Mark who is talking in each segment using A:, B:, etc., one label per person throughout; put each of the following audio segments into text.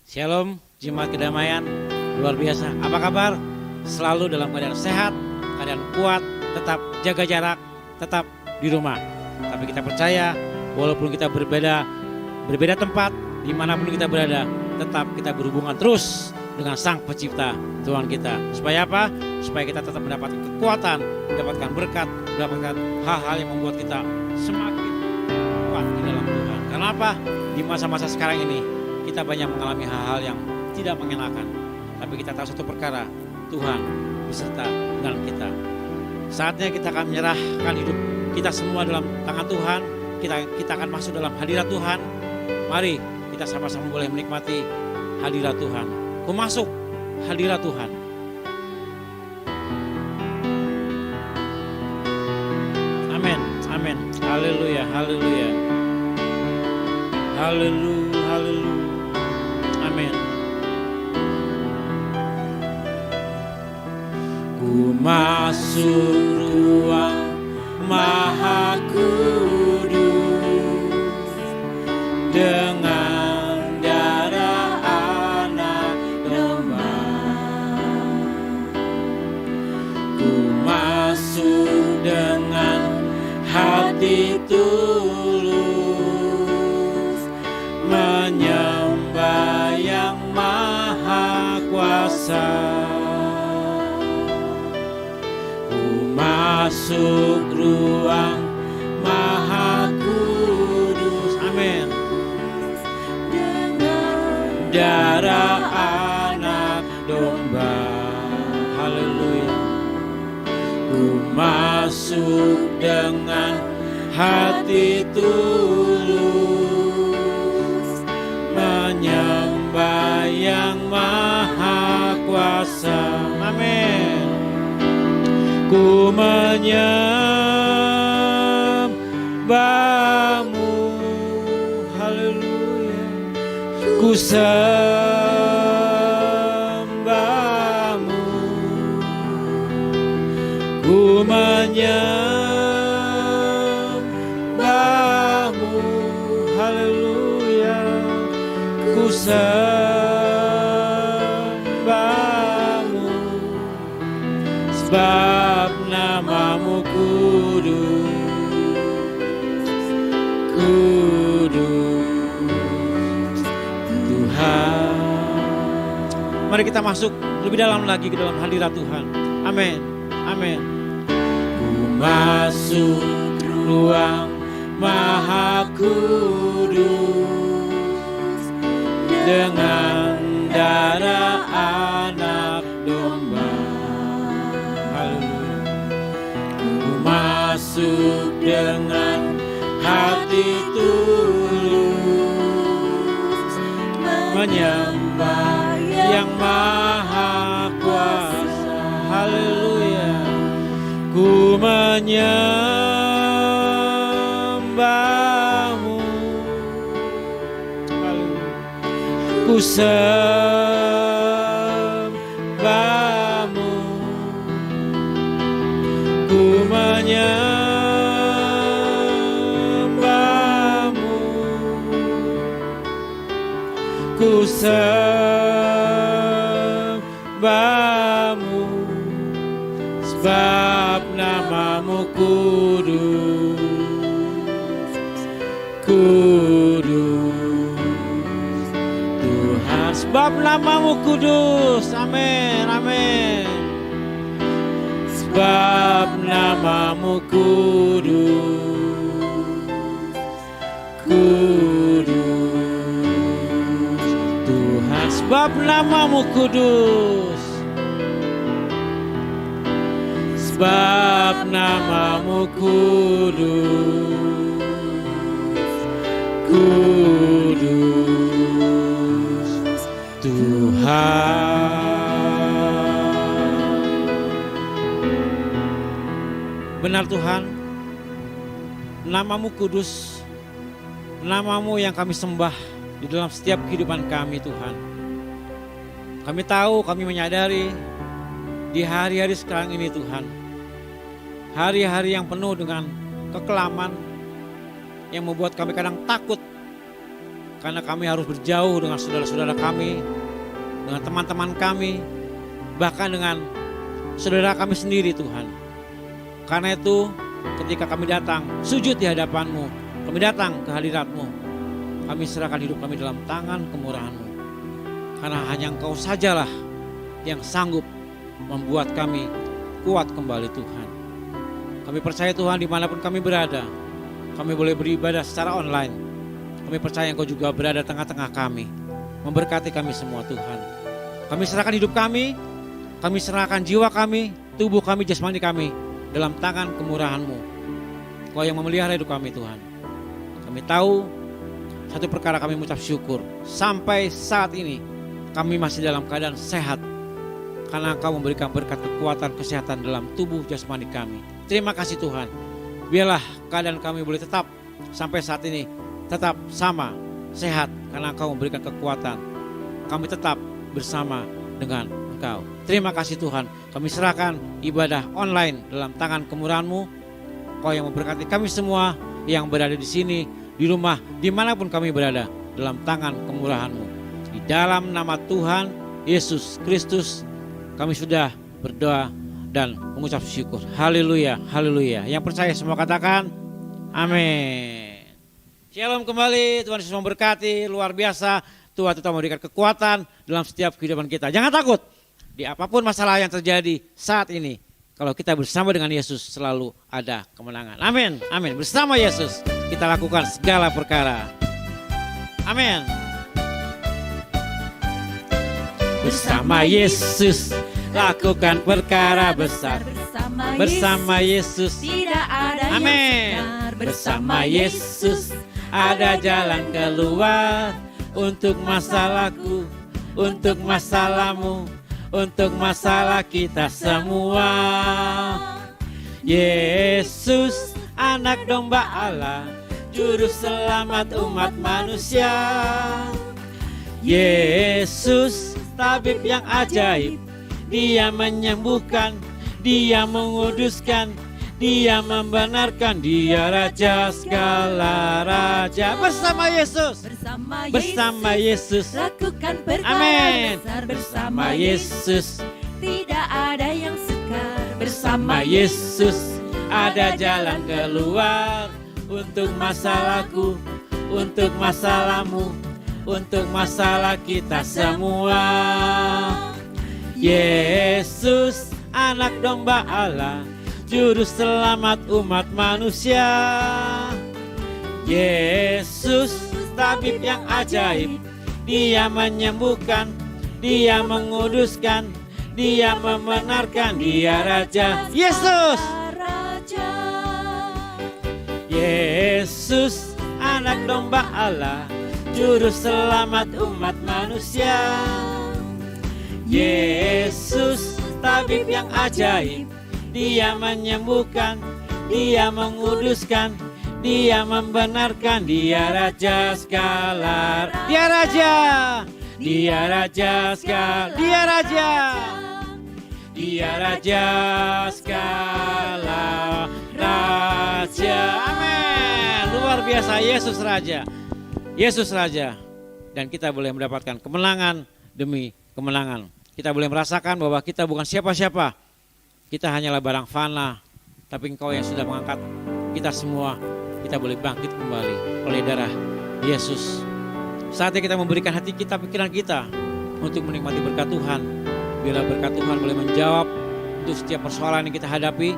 A: Shalom, Jemaat Kedamaian, luar biasa. Apa kabar? Selalu dalam keadaan sehat, keadaan kuat, tetap jaga jarak, tetap di rumah. Tapi kita percaya, walaupun kita berbeda tempat, dimanapun kita berada, tetap kita berhubungan terus dengan Sang Pencipta Tuhan kita. Supaya apa? Supaya kita tetap mendapatkan kekuatan, mendapatkan berkat, mendapatkan hal-hal yang membuat kita semakin kuat di dalam Tuhan. Karena apa? Di masa-masa sekarang ini, kita banyak mengalami hal-hal yang tidak mengenakan. Tapi kita tahu satu perkara, Tuhan beserta dengan kita. Saatnya kita akan menyerahkan hidup kita semua dalam tangan Tuhan. Kita akan masuk dalam hadirat Tuhan. Mari kita sama-sama boleh menikmati hadirat Tuhan. Ku masuk hadirat Tuhan. Amin, amin. Haleluya, haleluya. Haleluya, haleluya. Amin. Ku masuk ruang Maha Kudus dengan darah anak domba. Ku masuk dengan hati tulus menyembah yang Maha Kuasa. Ku masuk ruang Maha Kudus, amin, dengan darah anak domba. Haleluya. Ku masuk dengan hati tulus menyembah yang Maha Kuasa. Amin. Ku menyembahmu, haleluya. Ku sembahmu, ku menyembahmu, haleluya. Ku sembahmu, sebab namamu kudus, kudus Tuhan. Mari kita masuk lebih dalam lagi ke dalam hadirat Tuhan. Amin, amin. Ku masuk ruang Maha Kudus dengan darah anak domba. Haleluya. Ku masuk dengan hati tulus menyembah yang Maha Kuasa. Haleluya. Ku menyembahmu, haleluya. Ku sembahmu, ku menyembahmu, ku sembahmu, sebab namamu kudus, kudus Tuhan. Sebab namamu kudus, amin, amin. Sebab namamu kudus, kudus Tuhan. Sebab namamu kudus, sebab namamu kudus, kudus Tuhan. Benar Tuhan, namamu kudus, namamu yang kami sembah di dalam setiap kehidupan kami Tuhan. Kami tahu, kami menyadari di hari-hari sekarang ini Tuhan, hari-hari yang penuh dengan kekelaman yang membuat kami kadang takut, Karena kami harus berjauh dengan saudara-saudara kami, dengan teman-teman kami, bahkan dengan saudara kami sendiri Tuhan. Karena itu ketika kami datang sujud di hadapan-Mu, kami datang ke hadirat-Mu, kami serahkan hidup kami dalam tangan kemurahan-Mu. Karena hanya Engkau sajalah yang sanggup membuat kami kuat kembali Tuhan. Kami percaya Tuhan dimanapun kami berada, kami boleh beribadah secara online. Kami percaya Engkau juga berada tengah-tengah kami, memberkati kami semua Tuhan. Kami serahkan hidup kami serahkan jiwa kami, tubuh kami, jasmani kami dalam tangan kemurahan-Mu. Kau yang memelihara hidup kami Tuhan. Kami tahu satu perkara, kami mengucap syukur. Sampai saat ini kami masih dalam keadaan sehat, karena Engkau memberikan berkat kekuatan kesehatan dalam tubuh jasmani kami. Terima kasih Tuhan. Biarlah keadaan kami boleh tetap sampai saat ini tetap sama, sehat, karena Engkau memberikan kekuatan. Kami tetap bersama dengan Engkau. Terima kasih Tuhan. Kami serahkan ibadah online dalam tangan kemurahan-Mu. Kau yang memberkati kami semua yang berada di sini, di rumah, dimanapun kami berada, dalam tangan kemurahan-Mu. Di dalam nama Tuhan Yesus Kristus kami sudah berdoa dan mengucap syukur. Haleluya, haleluya. Yang percaya semua katakan amin. Shalom kembali, Tuhan Yesus memberkati, luar biasa. Tuhan tetap memberikan kekuatan dalam setiap kehidupan kita. Jangan takut, di apapun masalah yang terjadi saat ini, kalau kita bersama dengan Yesus selalu ada kemenangan. Amin, amin. Bersama Yesus kita lakukan segala perkara. Amin. Bersama Yesus lakukan perkara besar. Bersama Yesus tidak ada yang sukar. Bersama Yesus ada jalan keluar untuk masalahku, untuk masalahmu, untuk masalah kita semua. Yesus anak domba Allah, juru selamat umat manusia. Yesus tabib yang ajaib, Dia menyembuhkan, Dia menguduskan, Dia membenarkan, Dia Raja segala raja. Bersama Yesus, bersama Yesus lakukan perkara besar. Bersama Yesus tidak ada yang sukar. Bersama Yesus ada jalan keluar untuk masalahku, untuk masalahmu, untuk masalah kita semua. Yesus anak domba Allah, juru selamat umat manusia. Yesus tabib yang ajaib, Dia menyembuhkan, Dia menguduskan, Dia membenarkan, Dia Raja. Yesus, Yesus anak domba Allah, juru selamat umat manusia. Yesus tabib yang ajaib, Dia menyembuhkan, Dia menguduskan, Dia membenarkan, Dia Raja segala. Dia Raja, Dia Raja segala. Dia Raja, Dia Raja segala raja. Amin. Luar biasa, Yesus Raja, Yesus Raja. Dan kita boleh mendapatkan kemenangan demi kemenangan. Kita boleh merasakan bahwa kita bukan siapa-siapa. Kita hanyalah barang fana, tapi Engkau yang sudah mengangkat kita semua. Kita boleh bangkit kembali oleh darah Yesus. Saatnya kita memberikan hati kita, pikiran kita untuk menikmati berkat Tuhan. Bila berkat Tuhan boleh menjawab untuk setiap persoalan yang kita hadapi,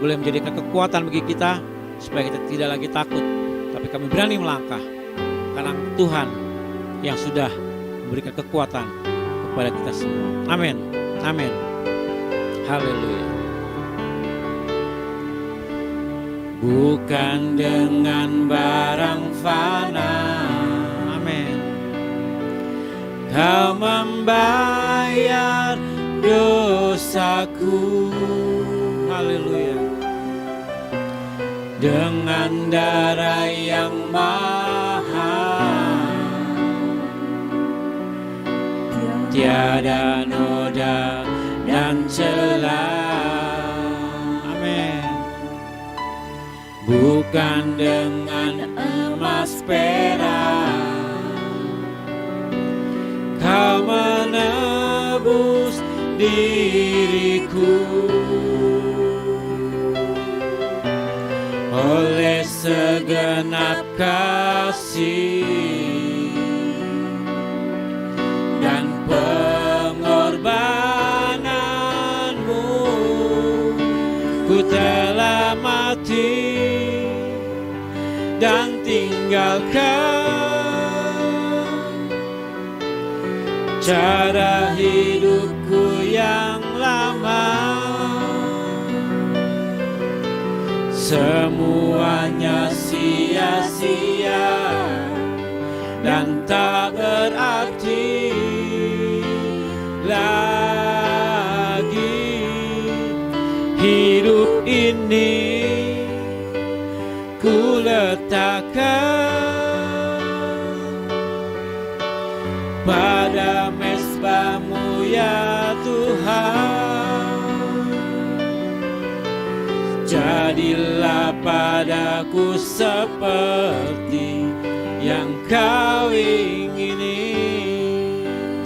A: boleh menjadikan kekuatan bagi kita supaya kita tidak lagi takut, tapi kami berani melangkah karena Tuhan yang sudah memberikan kekuatan kepada kita semua. Amin, amin. Haleluya. Bukan dengan barang fana, amin, Kau membayar dosaku. Haleluya. Dengan darah yang mahal, tiada noda dan celah. Amin. Bukan dengan emas perak, menebus diriku. Oleh segenap kasih dan pengorbananmu, ku telah mati dan tinggalkan cara hidupku yang lama. Semuanya sia-sia dan tak berarti lagi. Hidup ini ku letakkan pada mezbah-Mu ya Tuhan. Jadilah padaku seperti yang Kau ingini.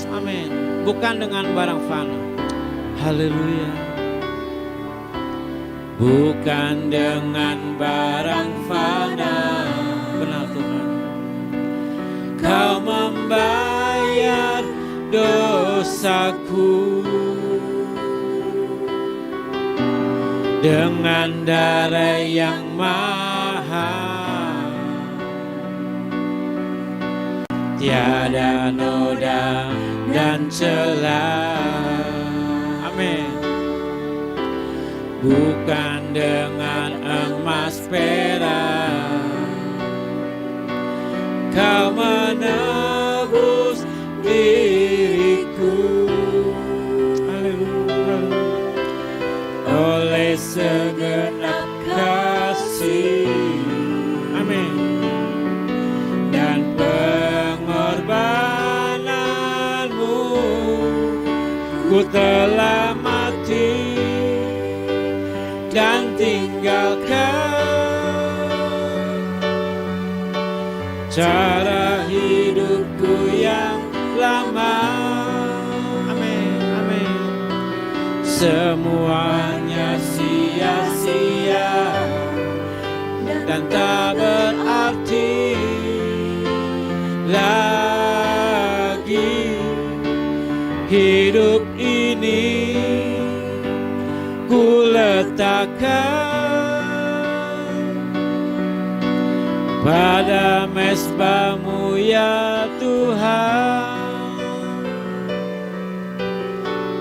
A: Amin. Bukan dengan barang fana. Haleluya. Bukan dengan barang fana. Benar Tuhan. Kau membayar dosaku dengan darah yang mahal. Tiada noda dan celah. Amin. Bukan dengan emas perak Kau menebus diriku. Haleluya. Oleh segenap kasih, amin, dan pengorbananmu, ku telah mati dan tinggalkan cara hidupku yang lama. Amin, amin. Semuanya sia-sia dan tak berarti lagi. Hidup ini ku letakkan pada mezbah-Mu ya Tuhan.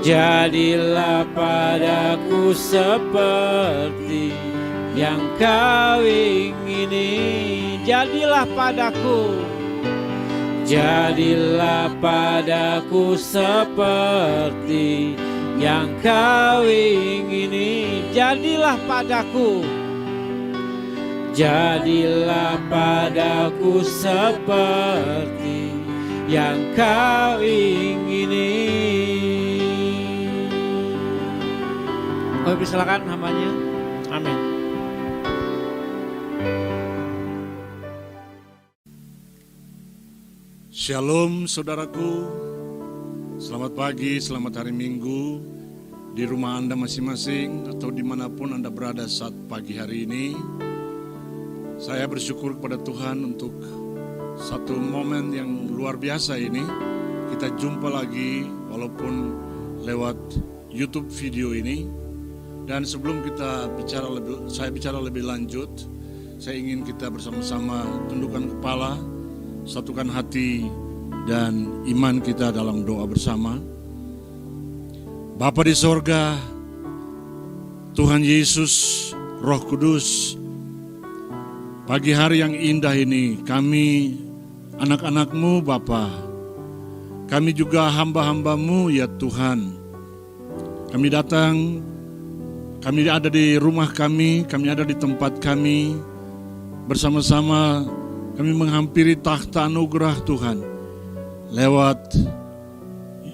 A: Jadilah padaku seperti yang Kau ingini. Jadilah padaku, jadilah padaku seperti yang Kau ingini. Jadilah padaku, jadilah padaku seperti yang Kau ingini. Kau persilakan hambanya. Amin.
B: Shalom saudaraku, selamat pagi, selamat hari Minggu di rumah Anda masing-masing atau dimanapun Anda berada saat pagi hari ini. Saya bersyukur kepada Tuhan untuk satu momen yang luar biasa ini. Kita jumpa lagi walaupun lewat YouTube video ini. Dan sebelum saya bicara lebih lanjut, saya ingin kita bersama-sama tundukkan kepala, satukan hati dan iman kita dalam doa bersama. Bapa di sorga, Tuhan Yesus, Roh Kudus, pagi hari yang indah ini kami anak-anak-Mu Bapa, kami juga hamba-hamba-Mu ya Tuhan. Kami datang, kami ada di rumah kami ada di tempat kami, bersama-sama kami menghampiri takhta anugerah Tuhan lewat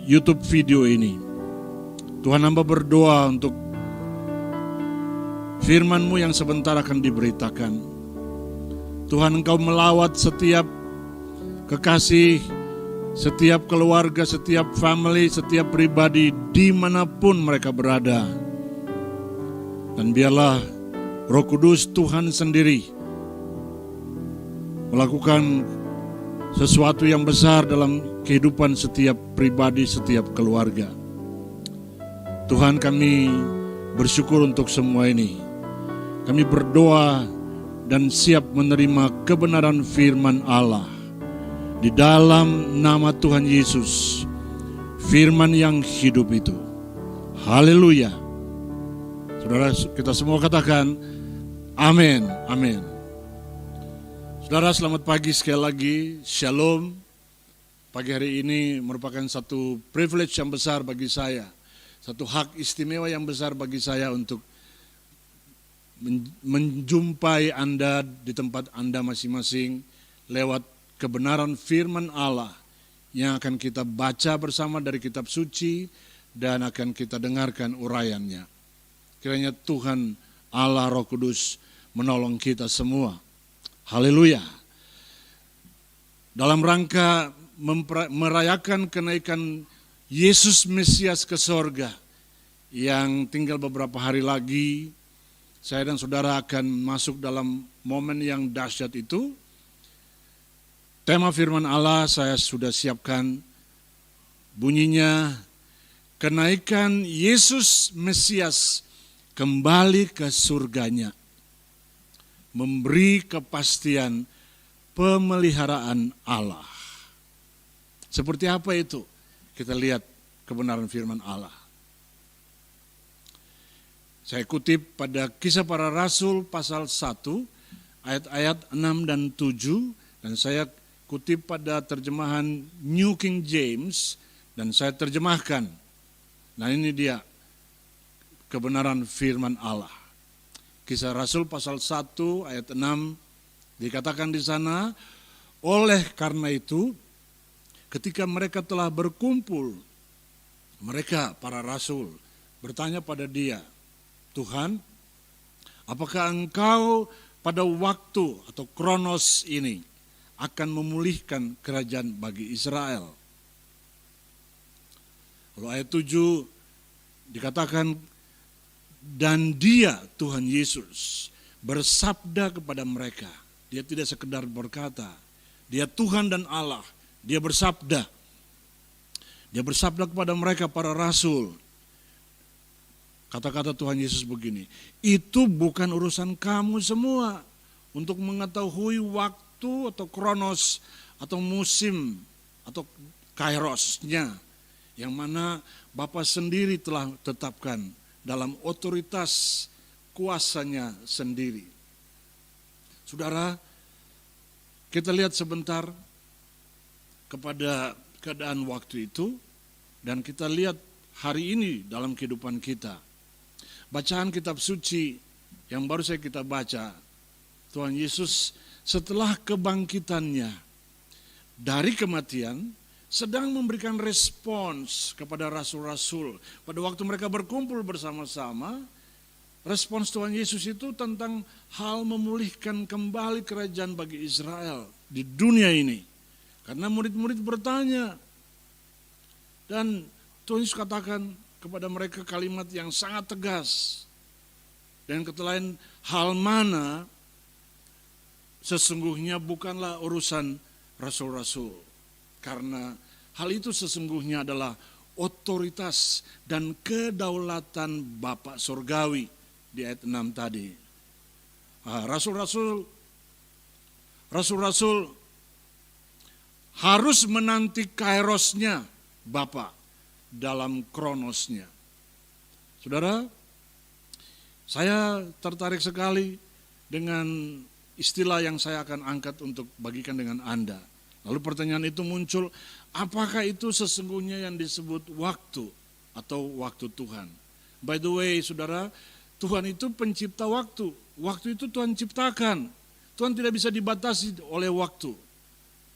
B: YouTube video ini. Tuhan, hamba berdoa untuk firman-Mu yang sebentar akan diberitakan. Tuhan, Engkau melawat setiap kekasih setiap keluarga, setiap family, setiap pribadi dimanapun mereka berada. Dan biarlah Roh Kudus Tuhan sendiri melakukan sesuatu yang besar dalam kehidupan setiap pribadi, setiap keluarga. Tuhan, kami bersyukur untuk semua ini. Kami berdoa dan siap menerima kebenaran firman Allah. Di dalam nama Tuhan Yesus, firman yang hidup itu. Haleluya. Saudara, kita semua katakan amin, amin. Saudara, selamat pagi sekali lagi, shalom. Pagi hari ini merupakan satu privilege yang besar bagi saya, satu hak istimewa yang besar bagi saya untuk menjumpai Anda di tempat Anda masing-masing lewat kebenaran firman Allah yang akan kita baca bersama dari kitab suci dan akan kita dengarkan uraiannya. Kiranya Tuhan Allah Roh Kudus menolong kita semua. Haleluya. Dalam rangka merayakan kenaikan Yesus Mesias ke sorga yang tinggal beberapa hari lagi, saya dan saudara akan masuk dalam momen yang dahsyat itu. Tema firman Allah saya sudah siapkan, bunyinya kenaikan Yesus Mesias kembali ke surganya, memberi kepastian pemeliharaan Allah. Seperti apa itu? Kita lihat kebenaran firman Allah. Saya kutip pada Kisah Para Rasul pasal 1 ayat-ayat 6 dan 7 dan saya kutip pada terjemahan New King James dan saya terjemahkan. Nah, ini dia kebenaran firman Allah. Kisah Rasul pasal 1 ayat 6 dikatakan di sana, oleh karena itu ketika mereka telah berkumpul, mereka para rasul bertanya pada dia, Tuhan, apakah engkau pada waktu atau kronos ini akan memulihkan kerajaan bagi Israel? Lalu ayat 7 dikatakan, dan dia, Tuhan Yesus, bersabda kepada mereka. Dia tidak sekedar berkata, dia Tuhan dan Allah, dia bersabda. Dia bersabda kepada mereka para rasul. Kata-kata Tuhan Yesus begini, itu bukan urusan kamu semua untuk mengetahui waktu atau kronos atau musim atau kairosnya yang mana Bapa sendiri telah tetapkan dalam otoritas kuasanya sendiri. Saudara, kita lihat sebentar kepada keadaan waktu itu dan kita lihat hari ini dalam kehidupan kita. Bacaan kitab suci yang baru saya kita baca, Tuhan Yesus setelah kebangkitannya dari kematian sedang memberikan respons kepada rasul-rasul. Pada waktu mereka berkumpul bersama-sama, respons Tuhan Yesus itu tentang hal memulihkan kembali kerajaan bagi Israel di dunia ini. Karena murid-murid bertanya, dan Tuhan Yesus katakan kepada mereka kalimat yang sangat tegas. Dan kata lain, hal mana sesungguhnya bukanlah urusan rasul-rasul. Karena hal itu sesungguhnya adalah otoritas dan kedaulatan Bapa Surgawi di ayat 6 tadi. Rasul-rasul harus menanti kairosnya Bapa dalam kronosnya. Saudara, saya tertarik sekali dengan istilah yang saya akan angkat untuk bagikan dengan Anda. Lalu pertanyaan itu muncul, apakah itu sesungguhnya yang disebut waktu atau waktu Tuhan? By the way, saudara, Tuhan itu pencipta waktu. Waktu itu Tuhan ciptakan. Tuhan tidak bisa dibatasi oleh waktu.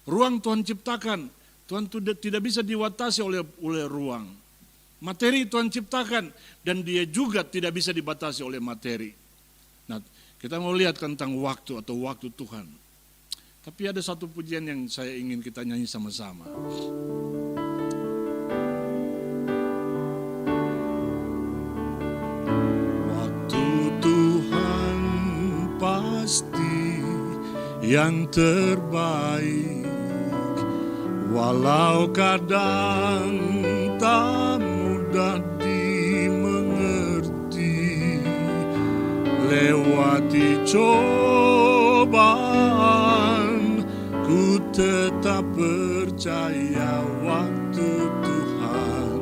B: Ruang Tuhan ciptakan. Tuhan tidak bisa dibatasi oleh ruang. Materi Tuhan ciptakan dan dia juga tidak bisa dibatasi oleh materi. Nah, kita mau lihat tentang waktu atau waktu Tuhan. Tapi ada satu pujian yang saya ingin kita nyanyi sama-sama. Waktu Tuhan pasti yang terbaik, walau kadang tak mudah dimengerti, lewati cobaan, ku tetap percaya waktu Tuhan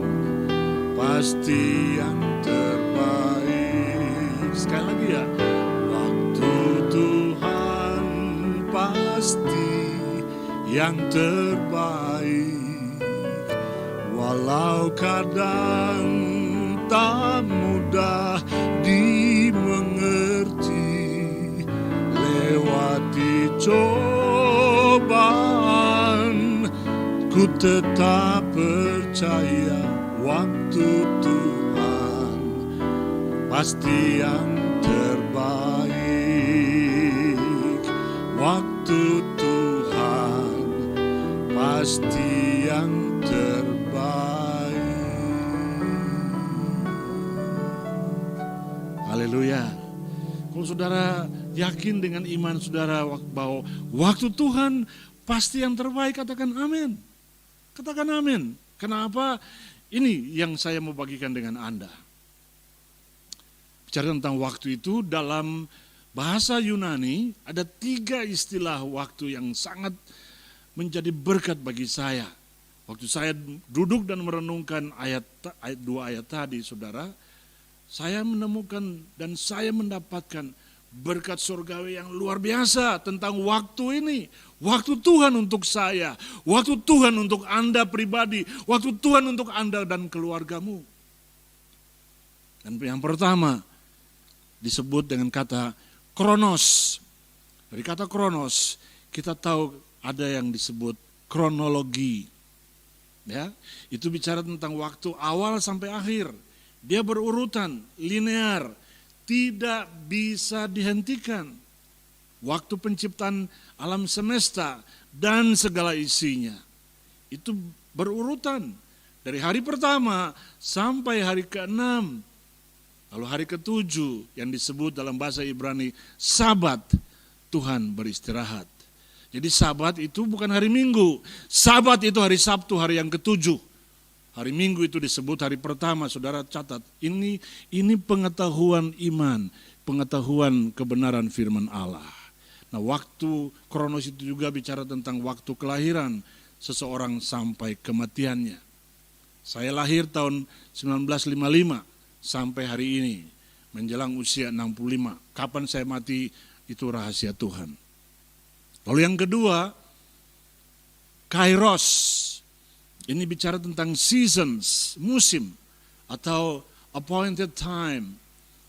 B: pasti yang terbaik. Sekali lagi ya, waktu Tuhan pasti yang terbaik, walau kadang tak mudah dimengerti, lewati cobaan, ku tetap percaya waktu Tuhan pasti yang terbaik. Waktu Tuhan pasti yang terbaik. Haleluya. Kalau saudara yakin dengan iman saudara bahwa waktu Tuhan pasti yang terbaik, katakan amin. Katakan amin. Kenapa? Ini yang saya mau bagikan dengan Anda. Bicara tentang waktu itu, dalam bahasa Yunani ada 3 istilah waktu yang sangat menjadi berkat bagi saya. Waktu saya duduk dan merenungkan ayat 2 ayat tadi, saudara, saya menemukan dan saya mendapatkan berkat surgawi yang luar biasa tentang waktu ini. Waktu Tuhan untuk saya, waktu Tuhan untuk Anda pribadi, waktu Tuhan untuk Anda dan keluargamu. Dan yang pertama disebut dengan kata kronos. Dari kata kronos kita tahu ada yang disebut kronologi. Ya, itu bicara tentang waktu awal sampai akhir. Dia berurutan, linear, tidak bisa dihentikan. Waktu penciptaan alam semesta dan segala isinya. Itu berurutan dari hari pertama sampai hari ke-6. Lalu hari ke-7 yang disebut dalam bahasa Ibrani Sabat, Tuhan beristirahat. Jadi Sabat itu bukan hari Minggu, Sabat itu hari Sabtu, hari yang ke-7. Hari Minggu itu disebut hari pertama, saudara catat. Ini pengetahuan iman, pengetahuan kebenaran firman Allah. Nah, waktu kronos itu juga bicara tentang waktu kelahiran seseorang sampai kematiannya. Saya lahir tahun 1955 sampai hari ini, menjelang usia 65. Kapan saya mati itu rahasia Tuhan. Lalu yang kedua, Kairos. Ini bicara tentang seasons, musim, atau appointed time,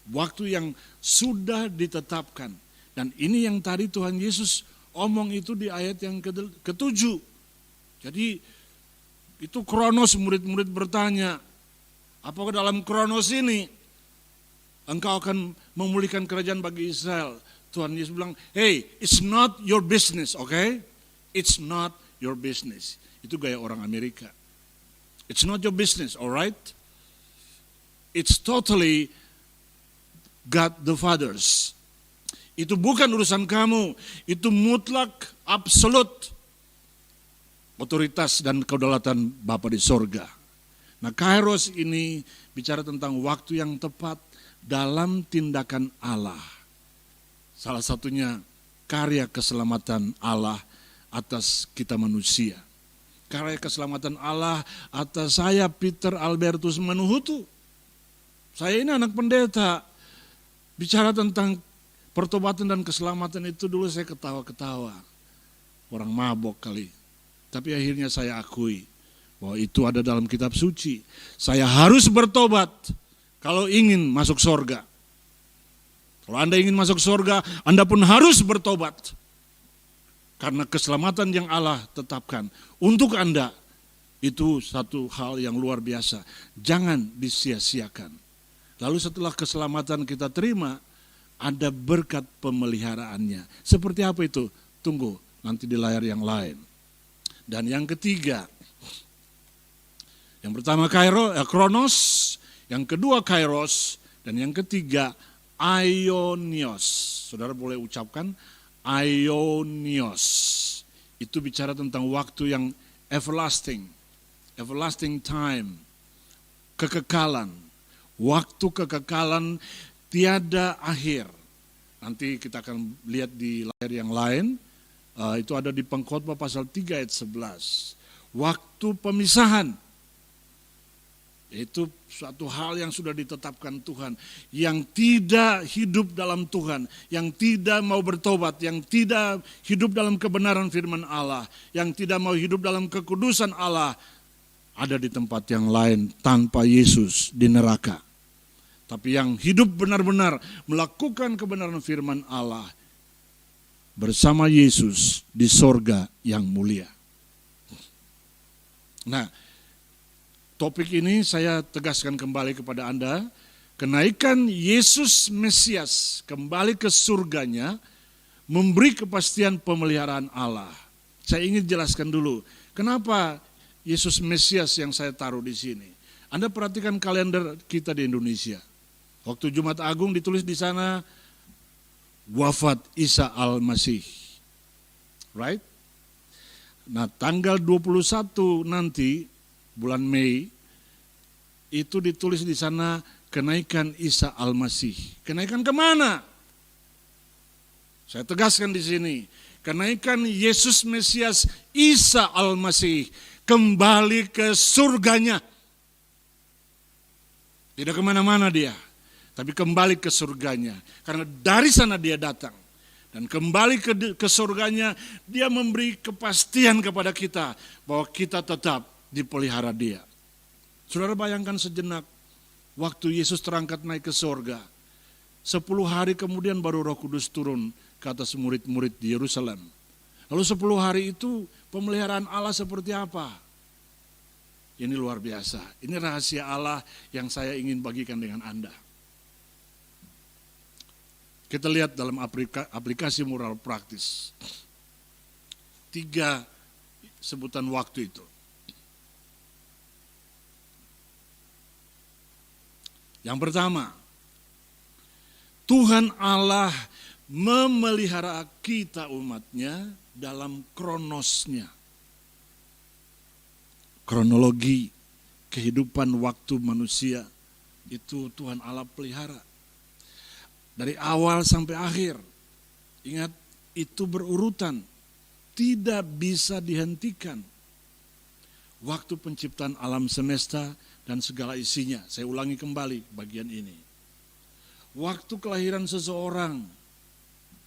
B: waktu yang sudah ditetapkan. Dan ini yang tadi Tuhan Yesus omong itu di ayat yang ke-7. Jadi itu kronos, murid-murid bertanya, apakah dalam kronos ini engkau akan memulihkan kerajaan bagi Israel? Tuhan Yesus bilang, hey, it's not your business, okay? It's not your business. Itu gaya orang Amerika. It's not your business, alright? It's totally God the Father's. Itu bukan urusan kamu, itu mutlak, absolut otoritas dan kedaulatan Bapa di sorga. Nah, Kairos ini bicara tentang waktu yang tepat dalam tindakan Allah. Salah satunya karya keselamatan Allah atas kita manusia. Karya keselamatan Allah atas saya, Peter Albertus Manuhutu. Saya ini anak pendeta. Bicara tentang pertobatan dan keselamatan itu dulu saya ketawa-ketawa. Orang mabok kali. Tapi akhirnya saya akui bahwa itu ada dalam kitab suci. Saya harus bertobat kalau ingin masuk surga. Kalau Anda ingin masuk surga, Anda pun harus bertobat. Karena keselamatan yang Allah tetapkan untuk Anda itu satu hal yang luar biasa. Jangan disia-siakan. Lalu setelah keselamatan kita terima, ada berkat pemeliharaannya. Seperti apa itu? Tunggu, nanti di layar yang lain. Dan yang ketiga, yang pertama Kronos, yang kedua Kairos, dan yang ketiga Aionios. Saudara boleh ucapkan Aionios. Itu bicara tentang waktu yang everlasting, everlasting time, kekekalan, waktu kekekalan tiada akhir. Nanti kita akan lihat di layar yang lain, itu ada di Pengkhotbah pasal 3 ayat 11. Waktu pemisahan, itu suatu hal yang sudah ditetapkan Tuhan. Yang tidak hidup dalam Tuhan, yang tidak mau bertobat, yang tidak hidup dalam kebenaran firman Allah, yang tidak mau hidup dalam kekudusan Allah, ada di tempat yang lain tanpa Yesus di neraka. Tapi yang hidup benar-benar melakukan kebenaran firman Allah bersama Yesus di sorga yang mulia. Nah, topik ini saya tegaskan kembali kepada Anda, kenaikan Yesus Mesias kembali ke surganya memberi kepastian pemeliharaan Allah. Saya ingin jelaskan dulu, kenapa Yesus Mesias yang saya taruh di sini. Anda perhatikan kalender kita di Indonesia. Waktu Jumat Agung ditulis di sana, wafat Isa Al-Masih. Right? Nah, tanggal 21 nanti, bulan Mei, itu ditulis di sana kenaikan Isa Al-Masih. Kenaikan kemana? Saya tegaskan di sini, kenaikan Yesus Mesias Isa Al-Masih kembali ke surganya. Tidak kemana-mana dia, tapi kembali ke surganya. Karena dari sana dia datang. Dan kembali ke surganya, dia memberi kepastian kepada kita bahwa kita tetap dipelihara dia. Saudara bayangkan sejenak, waktu Yesus terangkat naik ke surga, 10 hari kemudian baru Roh Kudus turun ke atas murid-murid di Yerusalem. Lalu 10 hari itu pemeliharaan Allah seperti apa? Ini luar biasa. Ini rahasia Allah yang saya ingin bagikan dengan Anda. Kita lihat dalam aplikasi moral praktis. 3 sebutan waktu itu. Yang pertama, Tuhan Allah memelihara kita umatnya dalam kronosnya. Kronologi kehidupan waktu manusia itu Tuhan Allah pelihara. Dari awal sampai akhir. Ingat, itu berurutan. Tidak bisa dihentikan. Waktu penciptaan alam semesta dan segala isinya. Saya ulangi kembali bagian ini. Waktu kelahiran seseorang,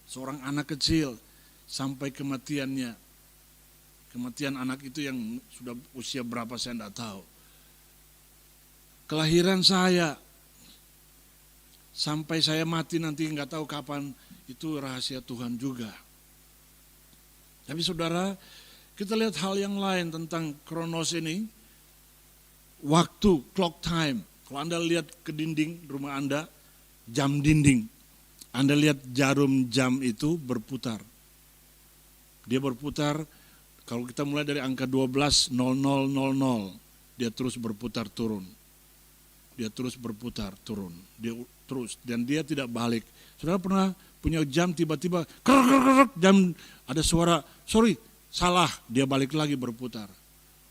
B: seorang anak kecil, sampai kematiannya. Kematian anak itu yang sudah usia berapa saya tidak tahu. Kelahiran saya, sampai saya mati nanti nggak tahu kapan, itu rahasia Tuhan juga. Tapi saudara, kita lihat hal yang lain tentang kronos ini. Waktu, clock time. Kalau Anda lihat ke dinding rumah Anda, jam dinding. Anda lihat jarum jam itu berputar. Dia berputar, kalau kita mulai dari angka 12.00, dia terus berputar turun. Dia terus berputar turun. Dia terus, dan dia tidak balik. Saudara pernah punya jam tiba-tiba, jam ada suara, sorry, salah, dia balik lagi berputar.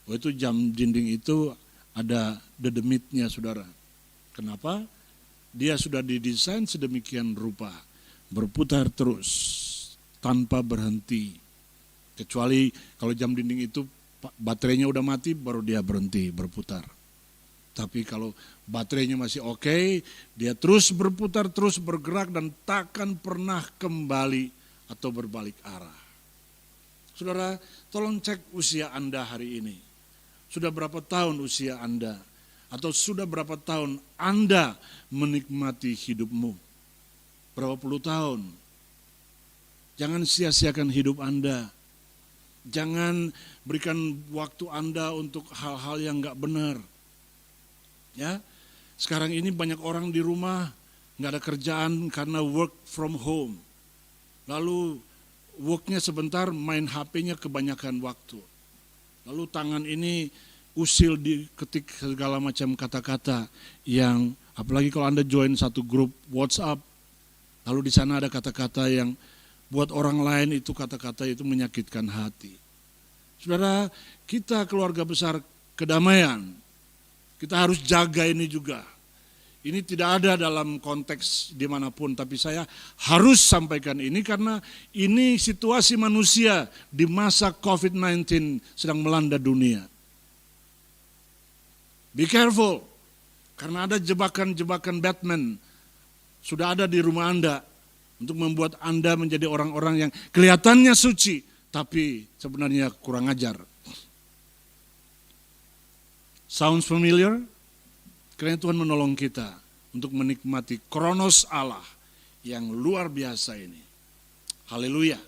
B: Oh, itu jam dinding itu ada dedemitnya, saudara. Kenapa? Dia sudah didesain sedemikian rupa, berputar terus, tanpa berhenti. Kecuali kalau jam dinding itu baterainya udah mati, baru dia berhenti berputar. Tapi kalau baterainya masih oke, dia terus berputar, terus bergerak dan takkan pernah kembali atau berbalik arah. Saudara, tolong cek usia Anda hari ini. Sudah berapa tahun usia Anda? Atau sudah berapa tahun Anda menikmati hidupmu? Berapa puluh tahun? Jangan sia-siakan hidup Anda. Jangan berikan waktu Anda untuk hal-hal yang gak benar. Ya, sekarang ini banyak orang di rumah nggak ada kerjaan karena work from home. Lalu worknya sebentar, main HP-nya kebanyakan waktu. Lalu tangan ini usil diketik segala macam kata-kata yang, apalagi kalau Anda join satu grup WhatsApp, lalu di sana ada kata-kata yang buat orang lain itu kata-kata itu menyakitkan hati. Saudara, kita keluarga besar kedamaian, kita harus jaga ini juga. Ini tidak ada dalam konteks dimanapun, tapi saya harus sampaikan ini karena ini situasi manusia di masa COVID-19 sedang melanda dunia. Be careful, karena ada jebakan-jebakan Batman sudah ada di rumah Anda untuk membuat Anda menjadi orang-orang yang kelihatannya suci, tapi sebenarnya kurang ajar. Sounds familiar? Karena Tuhan menolong kita untuk menikmati kronos Allah yang luar biasa ini. Haleluya.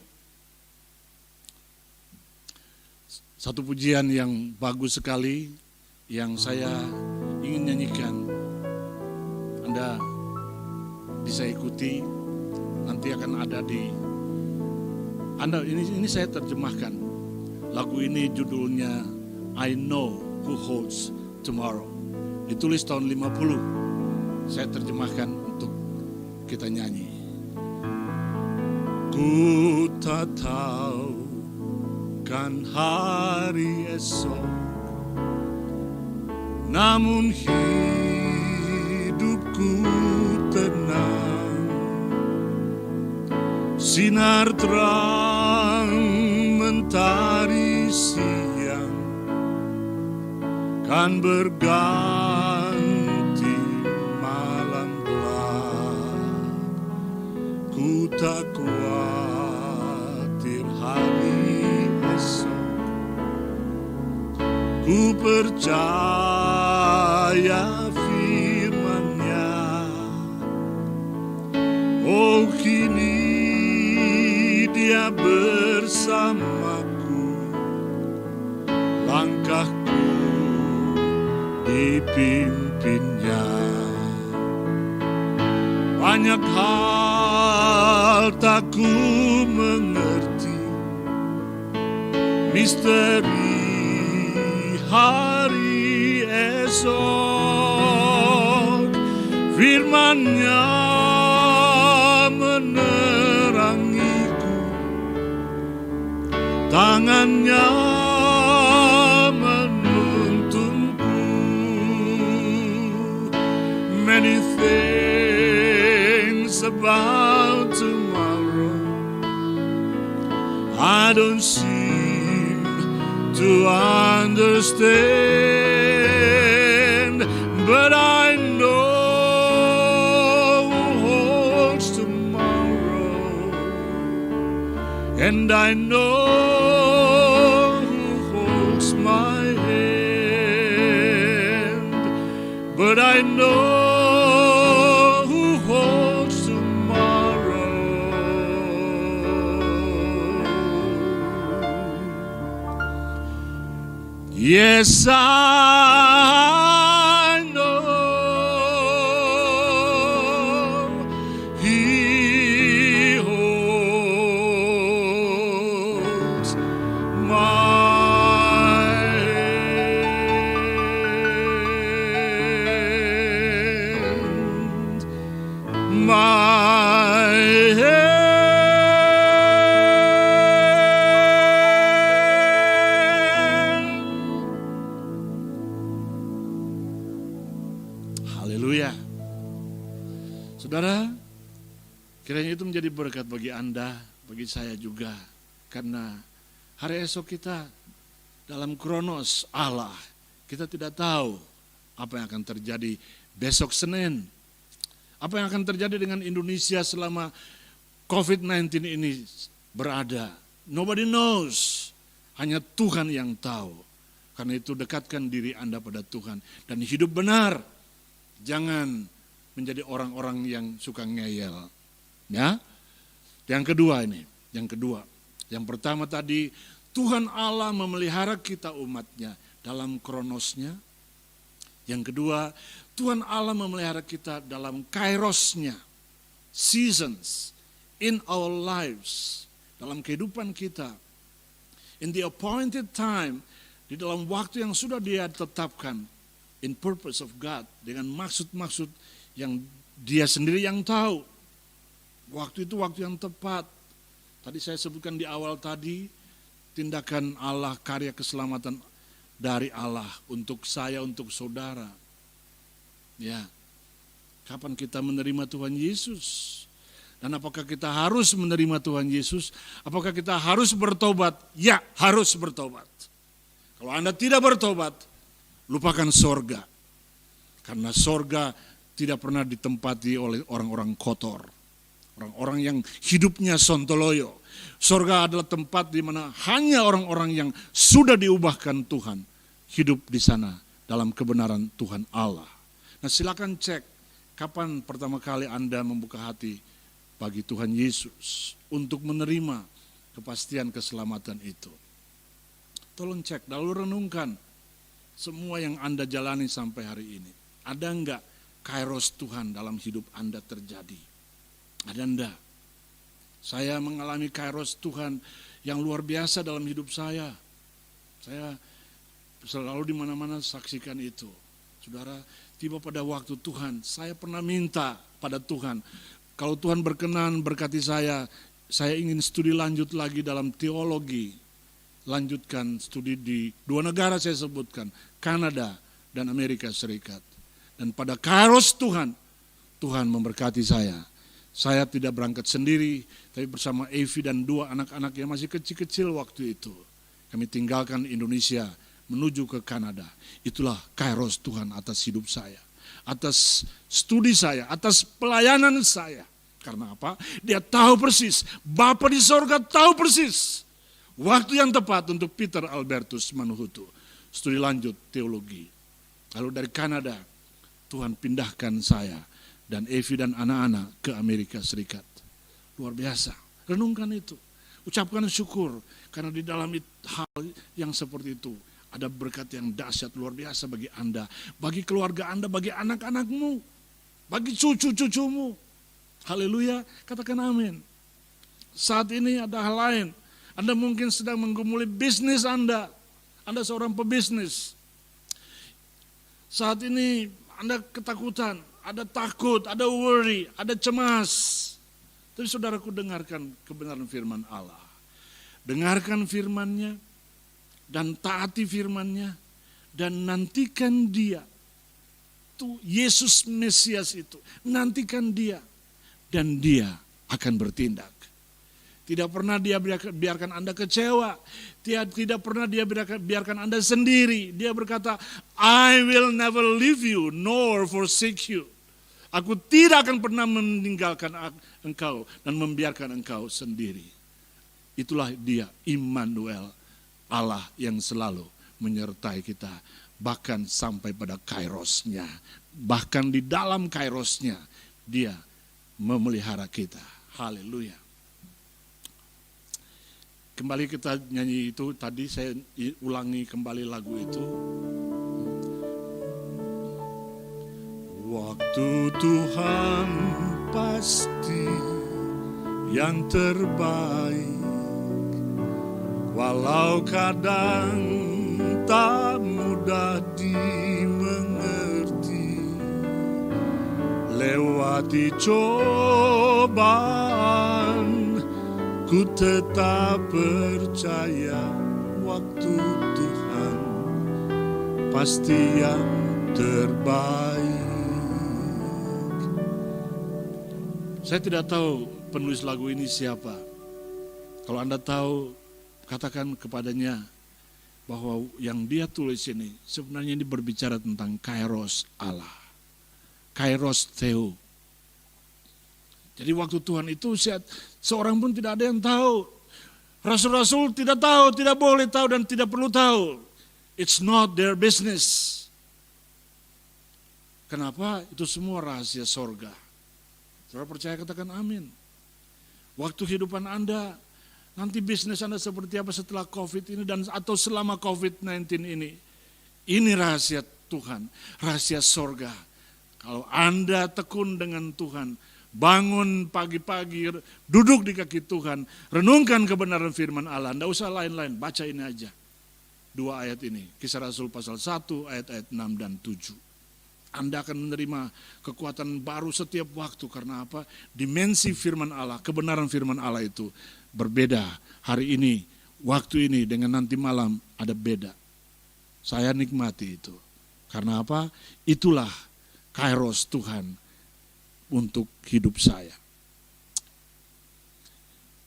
B: Satu pujian yang bagus sekali yang saya ingin nyanyikan. Anda bisa ikuti, nanti akan ada di Anda, ini saya terjemahkan. Lagu ini judulnya I Know Who Holds Tomorrow. Ditulis tahun 50. Saya terjemahkan untuk kita nyanyi. Ku tak tahu kan hari esok, namun hidupku tenang. Sinar terang mentari siang kan berganti malam gelap. Ku tak khawatir hari esok, ku percaya firman-Nya. Oh, kini Dia bersamaku, langkahku dipimpinnya. Banyak hal tak ku mengerti, misteri hari esok. Firman-Nya menerangiku, tangan-Nya menuntunku. Many things about tomorrow I don't seem to understand, but I know who holds tomorrow, and I know who holds my hand, but I know who holds tomorrow. Yes, I know He holds my hand, my hand. Haleluya. Saudara, kiranya itu menjadi berkat bagi Anda, bagi saya juga. Karena hari esok kita dalam kronos Allah, kita tidak tahu apa yang akan terjadi besok Senin. Apa yang akan terjadi dengan Indonesia selama COVID-19 ini berada. Nobody knows, hanya Tuhan yang tahu. Karena itu dekatkan diri Anda pada Tuhan dan hidup benar. Jangan menjadi orang-orang yang suka ngeyel. Ya. Yang kedua ini, yang pertama tadi, Tuhan Allah memelihara kita umatnya dalam kronosnya. Yang kedua, Tuhan Allah memelihara kita dalam kairosnya, seasons in our lives. dalam kehidupan kita. In the appointed time, di dalam waktu yang sudah Dia tetapkan, in purpose of God, dengan maksud-maksud yang Dia sendiri yang tahu. Waktu itu waktu yang tepat. Tadi saya sebutkan di awal tadi, tindakan Allah, karya keselamatan dari Allah untuk saya, untuk saudara. Ya, kapan kita menerima Tuhan Yesus? Dan apakah kita harus menerima Tuhan Yesus? Apakah kita harus bertobat? Ya, harus bertobat. Kalau Anda tidak bertobat, lupakan sorga. Karena sorga tidak pernah ditempati oleh orang-orang kotor. Orang-orang yang hidupnya sontoloyo. Sorga adalah tempat di mana hanya orang-orang yang sudah diubahkan Tuhan hidup di sana dalam kebenaran Tuhan Allah. Nah, silakan cek kapan pertama kali Anda membuka hati bagi Tuhan Yesus untuk menerima kepastian keselamatan itu. Tolong cek, lalu renungkan semua yang Anda jalani sampai hari ini. Ada enggak kairos Tuhan dalam hidup Anda terjadi? Ada enggak? Saya mengalami kairos Tuhan yang luar biasa dalam hidup saya. Saya selalu di mana-mana saksikan itu. Saudara, tiba pada waktu Tuhan, saya pernah minta pada Tuhan, kalau Tuhan berkenan berkati saya ingin studi lanjut lagi dalam teologi. Lanjutkan studi di 2 negara saya sebutkan, Kanada dan Amerika Serikat. Dan pada kairos Tuhan, Tuhan memberkati saya. Saya tidak berangkat sendiri, tapi bersama Evi dan 2 anak-anak yang masih kecil-kecil waktu itu. Kami tinggalkan Indonesia menuju ke Kanada. Itulah kairos Tuhan atas hidup saya, atas studi saya, atas pelayanan saya. Karena apa? Dia tahu persis, Bapa di sorga tahu persis waktu yang tepat untuk Peter Albertus Manuhutu studi lanjut teologi. Lalu dari Kanada, Tuhan pindahkan saya dan Evi dan anak-anak ke Amerika Serikat. Luar biasa. Renungkan itu. Ucapkan syukur karena di dalam hal yang seperti itu ada berkat yang dahsyat luar biasa bagi Anda, bagi keluarga Anda, bagi anak-anakmu, bagi cucu-cucumu. Haleluya, katakan amin. Saat ini ada hal lain. Anda mungkin sedang menggumuli bisnis Anda. Anda seorang pebisnis. Saat ini Anda ketakutan, ada takut, ada worry, ada cemas. Tapi saudaraku, dengarkan kebenaran firman Allah. Dengarkan firman-Nya dan taati firman-Nya dan nantikan Dia. Tuh Yesus Mesias itu, nantikan Dia dan Dia akan bertindak. Tidak pernah Dia biarkan Anda kecewa. Tidak pernah Dia biarkan Anda sendiri. Dia berkata, I will never leave you nor forsake you. Aku tidak akan pernah meninggalkan engkau dan membiarkan engkau sendiri. Itulah Dia, Immanuel, Allah yang selalu menyertai kita. Bahkan sampai pada kairosnya. Bahkan di dalam kairosnya, Dia memelihara kita. Haleluya. Kembali kita nyanyi itu, tadi saya ulangi kembali lagu itu. Waktu Tuhan pasti yang terbaik, walau kadang tak mudah dimengerti. Lewati cobaan, ku tetap percaya waktu Tuhan pasti yang terbaik. Saya tidak tahu penulis lagu ini siapa. Kalau Anda tahu, katakan kepadanya bahwa yang dia tulis ini sebenarnya ini berbicara tentang kairos Allah. Kairos Theo. Jadi waktu Tuhan itu seorang pun tidak ada yang tahu. Rasul-rasul tidak tahu, tidak boleh tahu dan tidak perlu tahu. It's not their business. Kenapa? Itu semua rahasia sorga. Saudara percaya, katakan amin. Waktu kehidupan Anda, nanti bisnis Anda seperti apa setelah COVID ini dan atau selama COVID-19 ini. Ini rahasia Tuhan, rahasia sorga. Kalau Anda tekun dengan Tuhan, bangun pagi-pagi, duduk di kaki Tuhan, renungkan kebenaran firman Allah. Tidak usah lain-lain, baca ini aja. 2 ayat ini, Kisah Rasul pasal 1 ayat-ayat 6 dan 7. Anda akan menerima kekuatan baru setiap waktu. Karena apa? Dimensi firman Allah, kebenaran firman Allah itu berbeda. Hari ini, waktu ini dengan nanti malam ada beda. Saya nikmati itu. Karena apa? Itulah kairos Tuhan untuk hidup saya.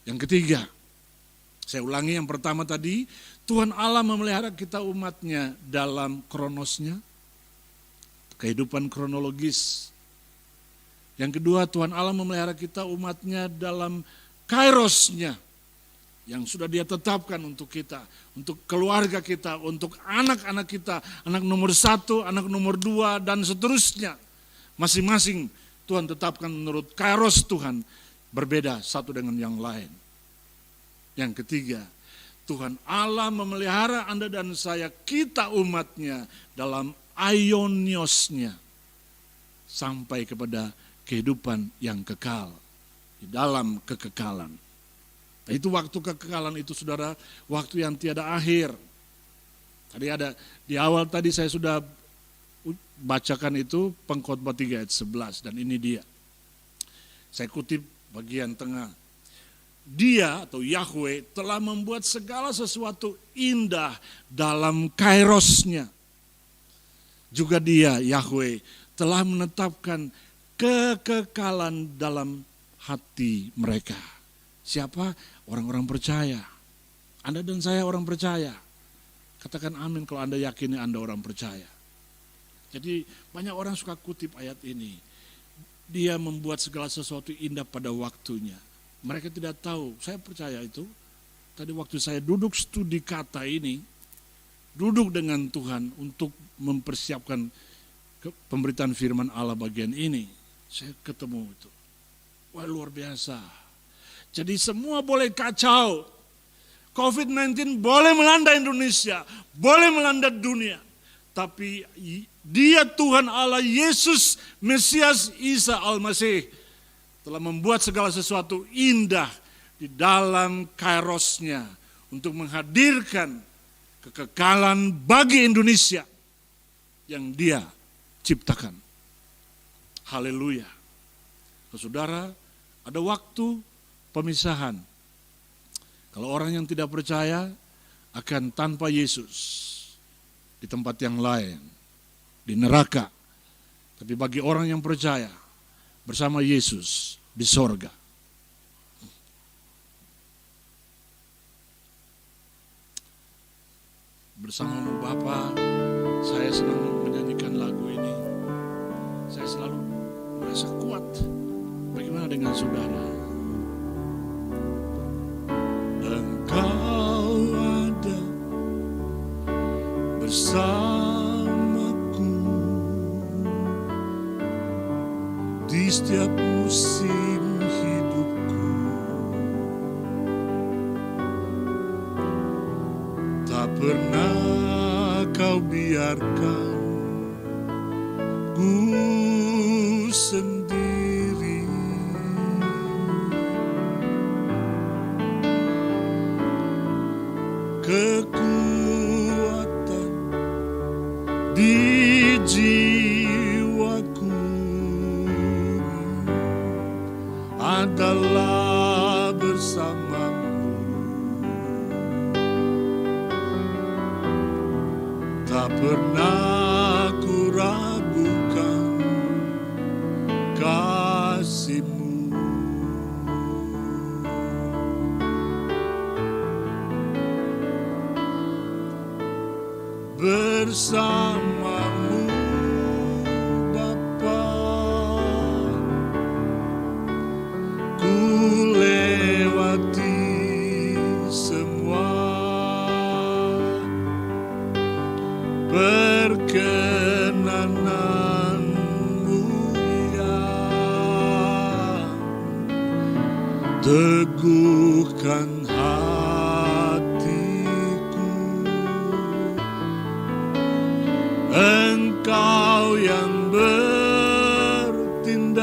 B: Yang ketiga, saya ulangi yang pertama tadi, Tuhan Allah memelihara kita umatnya dalam kronosnya, kehidupan kronologis. Yang kedua, Tuhan Allah memelihara kita umatnya dalam kairosnya, yang sudah Dia tetapkan untuk kita, untuk keluarga kita, untuk anak-anak kita, anak nomor 1, anak nomor 2, dan seterusnya. Masing-masing Tuhan tetapkan menurut kairos Tuhan, berbeda satu dengan yang lain. Yang ketiga, Tuhan Allah memelihara Anda dan saya, kita umatnya dalam aioniosnya, sampai kepada kehidupan yang kekal, di dalam kekekalan. Nah, itu waktu kekekalan itu saudara, waktu yang tiada akhir. Tadi ada, di awal tadi saya sudah bacakan itu Pengkhotbah 3 ayat 11, dan ini dia. Saya kutip bagian tengah. Dia atau Yahweh telah membuat segala sesuatu indah dalam kairosnya. Juga Dia, Yahweh, telah menetapkan kekekalan dalam hati mereka. Siapa? Orang-orang percaya. Anda dan saya orang percaya. Katakan amin kalau Anda yakini Anda orang percaya. Jadi banyak orang suka kutip ayat ini. Dia membuat segala sesuatu indah pada waktunya. Mereka tidak tahu, saya percaya itu. Tadi waktu saya duduk studi kata ini, duduk dengan Tuhan untuk mempersiapkan pemberitaan firman Allah bagian ini, saya ketemu itu. Wah, luar biasa. Jadi semua boleh kacau. COVID-19 boleh melanda Indonesia, boleh melanda dunia. Tapi Dia Tuhan Allah, Yesus, Mesias, Isa Al-Masih, telah membuat segala sesuatu indah di dalam kairosnya untuk menghadirkan kekekalan bagi Indonesia yang Dia ciptakan. Haleluya. Saudara, ada waktu pemisahan. Kalau orang yang tidak percaya akan tanpa Yesus di tempat yang lain, di neraka. Tapi bagi orang yang percaya bersama Yesus di sorga. Bersama Bapa, saya senang menyanyikan lagu ini. Saya selalu merasa kuat. Bagaimana dengan saudara? Engkau ada bersamaku di setiap musim hidupku. Tak pernah kau biarkan ku sendiri. Kekuatan di jiwaku adalah bersamamu. Tak pernah ku ragukan kasih-Mu. Bersamamu Bapa, ku lewati semua perkenananmu yang teguhkan Engkau yang bertindak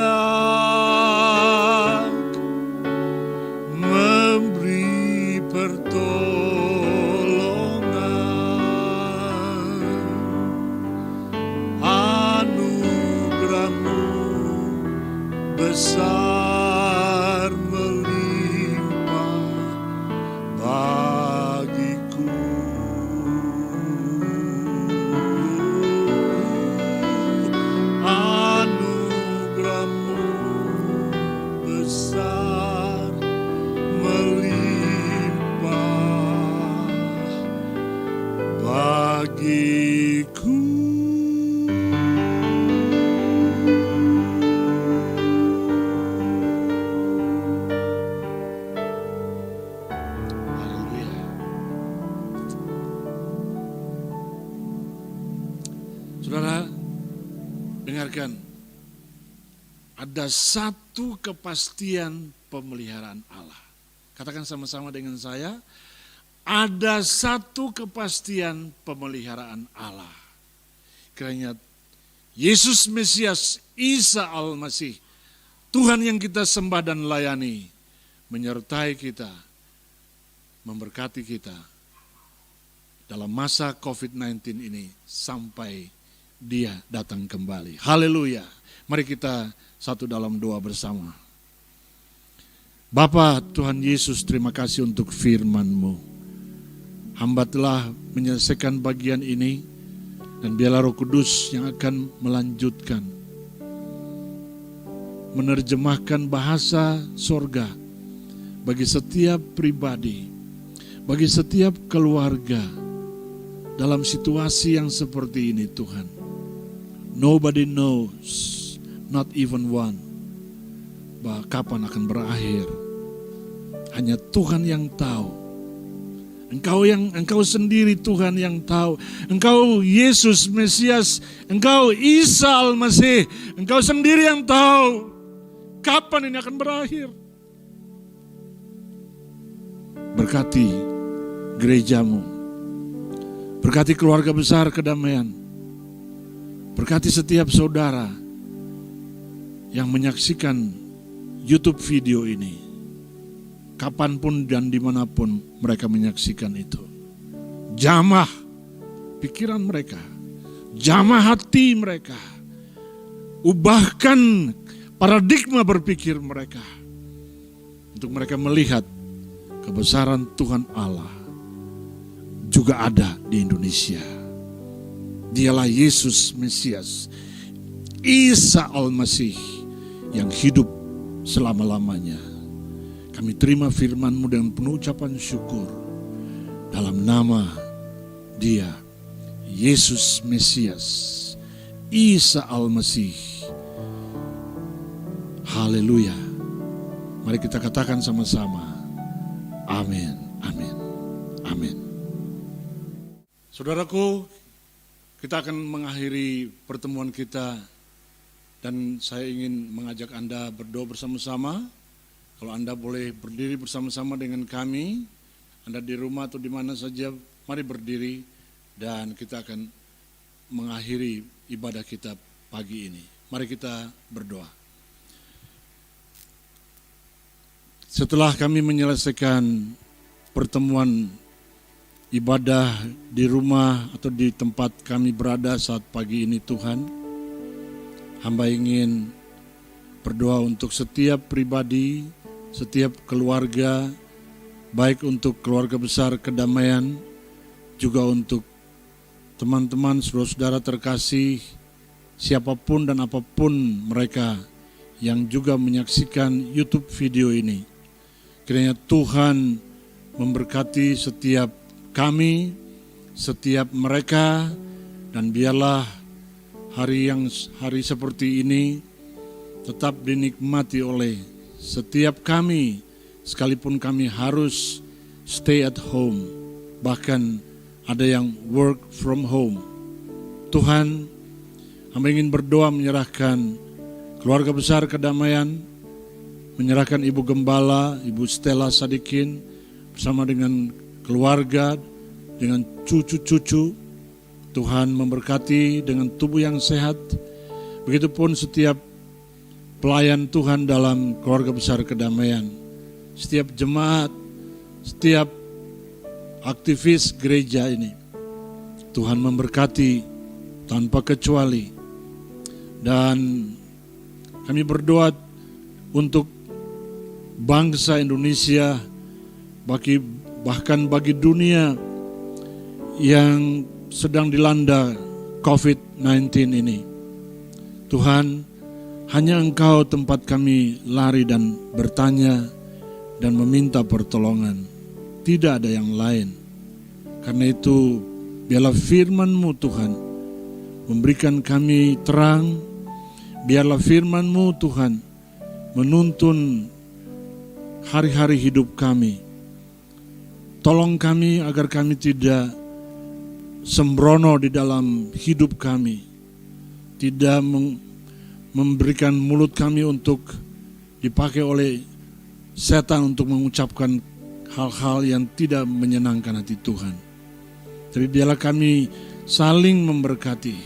B: bagiku. Haleluya. Saudara, dengarkan. Ada satu kepastian pemeliharaan Allah. Katakan sama-sama dengan saya. Ada satu kepastian pemeliharaan Allah. Kiranya Yesus Mesias, Isa Al-Masih, Tuhan yang kita sembah dan layani, menyertai kita, memberkati kita dalam masa COVID-19 ini sampai Dia datang kembali. Haleluya. Mari kita satu dalam doa bersama. Bapa Tuhan Yesus, terima kasih untuk firman-Mu. Hamba telah menyelesaikan bagian ini, dan biarlah Roh Kudus yang akan melanjutkan, menerjemahkan bahasa sorga bagi setiap pribadi, bagi setiap keluarga dalam situasi yang seperti ini Tuhan. Nobody knows, not even one, bahwa kapan akan berakhir. Hanya Tuhan yang tahu. Engkau sendiri Tuhan yang tahu. Engkau Yesus Mesias, Engkau Isa Al-Masih, Engkau sendiri yang tahu kapan ini akan berakhir. Berkati gerejamu, berkati keluarga besar kedamaian, berkati setiap saudara yang menyaksikan YouTube video ini. Kapanpun dan dimanapun mereka menyaksikan itu. Jamah pikiran mereka, jamah hati mereka. Ubahkan paradigma berpikir mereka, untuk mereka melihat kebesaran Tuhan Allah juga ada di Indonesia. Dialah Yesus Mesias, Isa Al-Masih yang hidup selama-lamanya. Kami terima firman-Mu dengan penuh ucapan syukur dalam nama Dia, Yesus Mesias, Isa Al-Masih. Haleluya. Mari kita katakan sama-sama. Amin, amin, amin. Saudaraku, kita akan mengakhiri pertemuan kita, dan saya ingin mengajak Anda berdoa bersama-sama. Kalau Anda boleh berdiri bersama-sama dengan kami, Anda di rumah atau di mana saja, mari berdiri dan kita akan mengakhiri ibadah kita pagi ini. Mari kita berdoa. Setelah kami menyelesaikan pertemuan ibadah di rumah atau di tempat kami berada saat pagi ini Tuhan, hamba ingin berdoa untuk setiap pribadi, setiap keluarga, baik untuk keluarga besar kedamaian, juga untuk teman-teman, saudara-saudara terkasih, siapapun dan apapun mereka yang juga menyaksikan YouTube video ini. Kiranya Tuhan memberkati setiap kami, setiap mereka, dan biarlah hari seperti ini tetap dinikmati oleh setiap kami, sekalipun kami harus stay at home, bahkan ada yang work from home. Tuhan, hamba ingin berdoa menyerahkan keluarga besar kedamaian, menyerahkan Ibu Gembala, Ibu Stella Sadikin, bersama dengan keluarga, dengan cucu-cucu. Tuhan memberkati dengan tubuh yang sehat. Begitupun setiap pelayan Tuhan dalam keluarga besar kedamaian, setiap jemaat, setiap aktivis gereja ini. Tuhan memberkati tanpa kecuali. Dan kami berdoa untuk bangsa Indonesia, bahkan bagi dunia yang sedang dilanda COVID-19 ini. Tuhan, hanya Engkau tempat kami lari dan bertanya dan meminta pertolongan. Tidak ada yang lain. Karena itu Biarlah firman-Mu Tuhan memberikan kami terang. Biarlah firman-Mu Tuhan menuntun hari-hari hidup kami. Tolong kami agar kami tidak sembrono di dalam hidup kami. Tidak memberikan mulut kami untuk dipakai oleh setan untuk mengucapkan hal-hal yang tidak menyenangkan hati Tuhan. Tapi biarlah kami saling memberkati.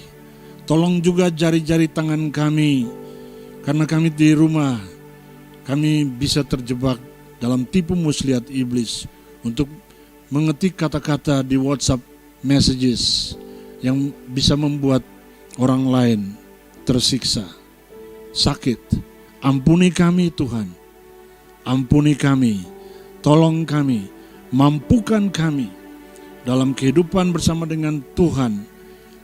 B: Tolong juga jari-jari tangan kami, karena kami di rumah, kami bisa terjebak dalam tipu muslihat iblis untuk mengetik kata-kata di WhatsApp messages yang bisa membuat orang lain tersiksa, sakit. Ampuni kami Tuhan, ampuni kami, tolong kami, mampukan kami dalam kehidupan bersama dengan Tuhan.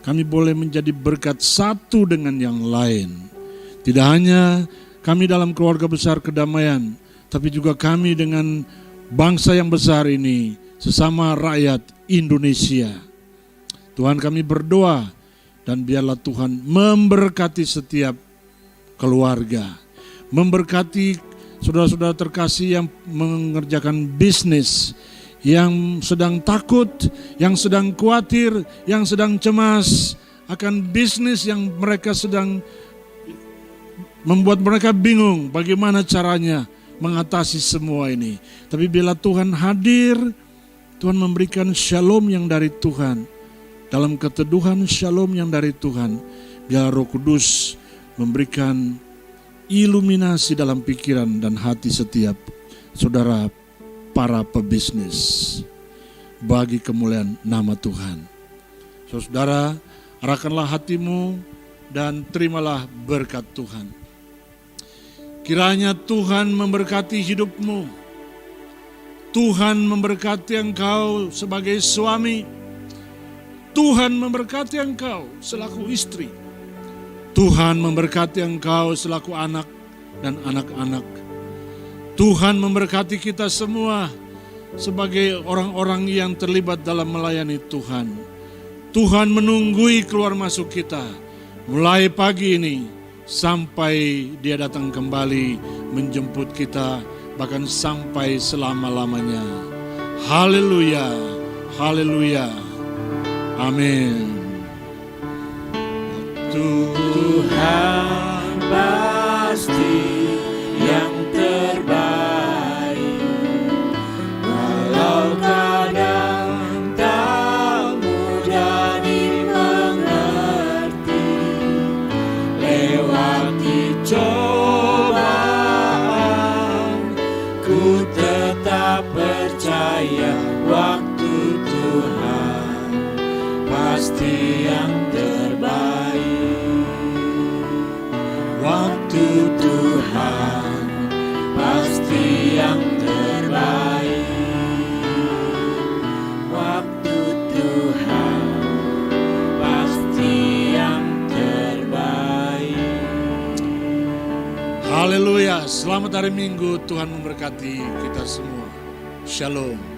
B: Kami boleh menjadi berkat satu dengan yang lain. Tidak hanya kami dalam keluarga besar kedamaian, tapi juga kami dengan bangsa yang besar ini, sesama rakyat Indonesia. Tuhan, kami berdoa dan biarlah Tuhan memberkati setiap keluarga, memberkati saudara-saudara terkasih yang mengerjakan bisnis, yang sedang takut, yang sedang khawatir, yang sedang cemas akan bisnis yang mereka sedang membuat mereka bingung bagaimana caranya mengatasi semua ini. Tapi bila Tuhan hadir, Tuhan memberikan shalom yang dari Tuhan. Dalam keteduhan shalom yang dari Tuhan, biar Roh Kudus memberikan iluminasi dalam pikiran dan hati setiap saudara para pebisnis bagi kemuliaan nama Tuhan. Saudara, arahkanlah hatimu dan terimalah berkat Tuhan. Kiranya Tuhan memberkati hidupmu. Tuhan memberkati engkau sebagai suami. Tuhan memberkati engkau selaku istri. Tuhan memberkati engkau selaku anak dan anak-anak. Tuhan memberkati kita semua sebagai orang-orang yang terlibat dalam melayani Tuhan. Tuhan menunggui keluar masuk kita mulai pagi ini sampai Dia datang kembali menjemput kita, bahkan sampai selama-lamanya. Haleluya, haleluya, amin.
C: Tuhan pasti yang terbaik, walau kadang tak mudah dimengerti. Lewati cobaan, ku tetap percaya waktu Tuhan pasti yang terbaik. Waktu Tuhan pasti yang terbaik. Waktu Tuhan pasti yang terbaik.
B: Haleluya, selamat hari Minggu, Tuhan memberkati kita semua. Shalom.